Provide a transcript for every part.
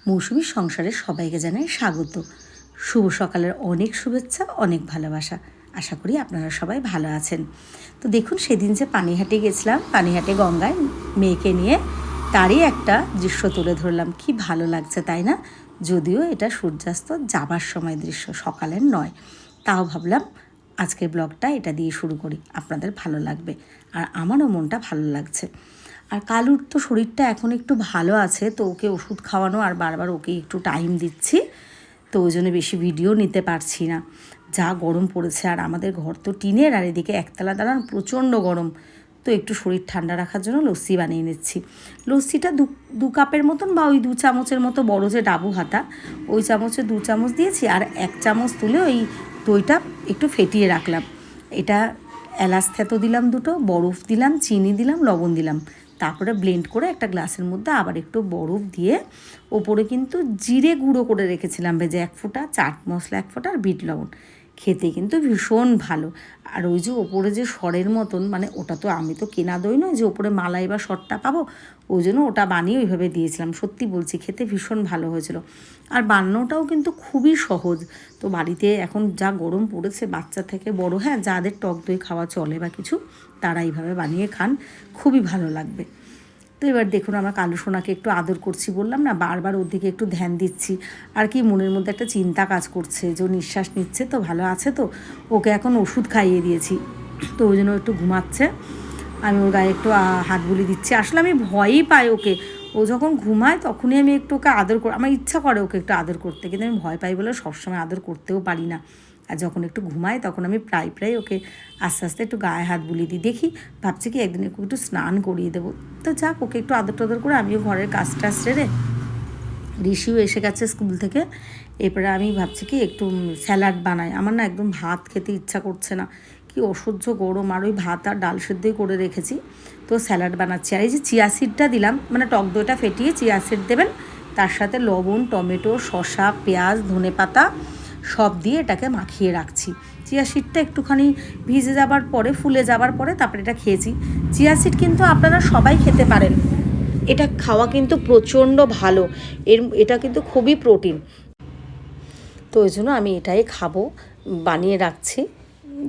মৌসুমীর সংসারে সবাইকে জানাই স্বাগত। শুভ সকালের অনেক শুভেচ্ছা, অনেক ভালোবাসা। আশা করি আপনারা সবাই ভালো আছেন। তো দেখুন, সেদিন যে পানিহাটে গেছিলাম, পানিহাটে গঙ্গায় মেয়েকে নিয়ে তারই একটা দৃশ্য তুলে ধরলাম। কি ভালো লাগছে তাই না? যদিও এটা সূর্যাস্ত যাবার সময় দৃশ্য, সকালের নয়। তাও ভাবলাম আজকের ব্লগটা এটা দিয়ে শুরু করি, আপনাদের ভালো লাগবে আর আমারও মনটা ভালো লাগছে। আর কালুর তো শরীরটা এখন একটু ভালো আছে, তো ওকে ওষুধ খাওয়ানো আর বারবার ওকে একটু টাইম দিচ্ছি, তো ওই জন্য বেশি ভিডিও নিতে পারছি না। যা গরম পড়েছে, আর আমাদের ঘর তো টিনের, আর এদিকে একতলা দাঁড়ান প্রচণ্ড গরম। তো একটু শরীর ঠান্ডা রাখার জন্য লস্যি বানিয়ে নিচ্ছি। লস্যিটা দু কাপের মতন বা ওই 2 চামচের মতো বড় যে ডাবু হাতা, ওই চামচে 2 চামচ দিয়েছি, আর 1 চামচ তুলে ওই দইটা একটু ফেটিয়ে রাখলাম। এটা এলাচ থেতো দিলাম, 2টো বরফ দিলাম, চিনি দিলাম, লবণ দিলাম। তারপরে ব্লেন্ড করে একটা গ্লাসের মধ্যে আবার একটু বরফ দিয়ে ওপরে কিন্তু জিরে গুঁড়ো করে রেখেছিলাম ভেজে 1 ফোঁটা, চাট মশলা 1 ফোঁটা আর বিট লবণ। খেতে কিন্তু ভীষণ ভালো। আর ওই যে ওপরে যে সরের মতন, মানে ওটা তো আমি তো কেনা দই নয় যে ওপরে মালাই বা সরটা পাবো, ওই জন্য ওটা বানিয়ে ওইভাবে দিয়েছিলাম। সত্যি বলছি, খেতে ভীষণ ভালো হয়েছিল। আর বানানোটাও কিন্তু খুবই সহজ। তো বাড়িতে এখন যা গরম পড়েছে, বাচ্চা থেকে বড়, হ্যাঁ, যাদের টক দই খাওয়া চলে বা কিছু, তারা এইভাবে বানিয়ে খান, খুবই ভালো লাগবে। তো এবার দেখুন, আমার কালু সোনাকে একটু আদর করছি, বললাম না, বারবার ওর দিকে একটু ধ্যান দিচ্ছি। আর কি মনের মধ্যে একটা চিন্তা কাজ করছে যে ও নিঃশ্বাস নিচ্ছে তো, ভালো আছে তো। ওকে এখন ওষুধ খাইয়ে দিয়েছি, তো ওই জন্য একটু ঘুমাচ্ছে। আমি ওর গায়ে একটু হাত বুলি দিচ্ছি। আসলে আমি ভয়ই পাই ওকে, ও যখন ঘুমায় তখনই আমি একটু ওকে আদর করি। আমার ইচ্ছা করে ওকে একটু আদর করতে, কিন্তু আমি ভয় পাই বলে সবসময় আদর করতেও পারি না। আর যখন একটু ঘুমায় তখন আমি প্রায় ওকে আস্তে আস্তে একটু গায়ে হাত বুলিয়ে দিই। দেখি, ভাবছি কি একদিন একটু স্নান করিয়ে দেবো। তো যাক, ওকে একটু আদর টাদর করে আমিও ঘরের কাজটা সেরে, ঋষিও এসে গেছে স্কুল থেকে। এরপরে আমি ভাবছি কি একটু স্যালাড বানাই। আমার না একদম ভাত খেতে ইচ্ছা করছে না, কি অসহ্য গরম। আর ওই ভাত আর ডাল সেদ্ধই করে রেখেছি, তো স্যালাড বানাচ্ছি। আর এই যে চিয়া সিডটা দিলাম, মানে টক দইটা ফেটিয়ে চিয়া সিড দেবেন, তার সাথে লবণ, টমেটো, শসা, পেঁয়াজ, ধনেপাতা সব দিয়ে এটাকে মাখিয়ে রাখছি। চিয়া সিডটা একটুখানি ভিজে যাবার পরে, ফুলে যাবার পরে তারপরে এটা খেয়েছি। চিয়া সিড কিন্তু আপনারা সবাই খেতে পারেন, এটা খাওয়া কিন্তু প্রচণ্ড ভালো। এটা কিন্তু খুবই প্রোটিন। তো ওই জন্য আমি এটাই খাবো, বানিয়ে রাখছি।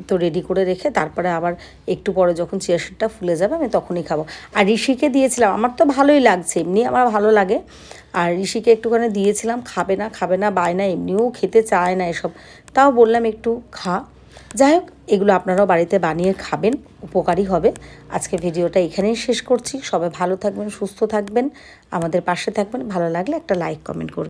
তো রেডি করে রেখে তারপরে আবার একটু পরে যখন চিয়া সিডটা ফুলে যাবে আমি তখনই খাবো। আর ঋষিকে দিয়েছিলাম, আমার তো ভালোই লাগছে, এমনি আমার ভালো লাগে। আর ঋষিকে একটুখানি দিয়েছিলাম, খাবে না বায়না, এমনিও খেতে চায় না এসব, তাও বললাম একটু খা। যাই হোক, এগুলো আপনারাও বাড়িতে বানিয়ে খাবেন, উপকারী হবে। আজকে ভিডিওটা এখানেই শেষ করছি। সবাই ভালো থাকবেন, সুস্থ থাকবেন, আমাদের পাশে থাকবেন। ভালো লাগলে একটা লাইক কমেন্ট করবেন।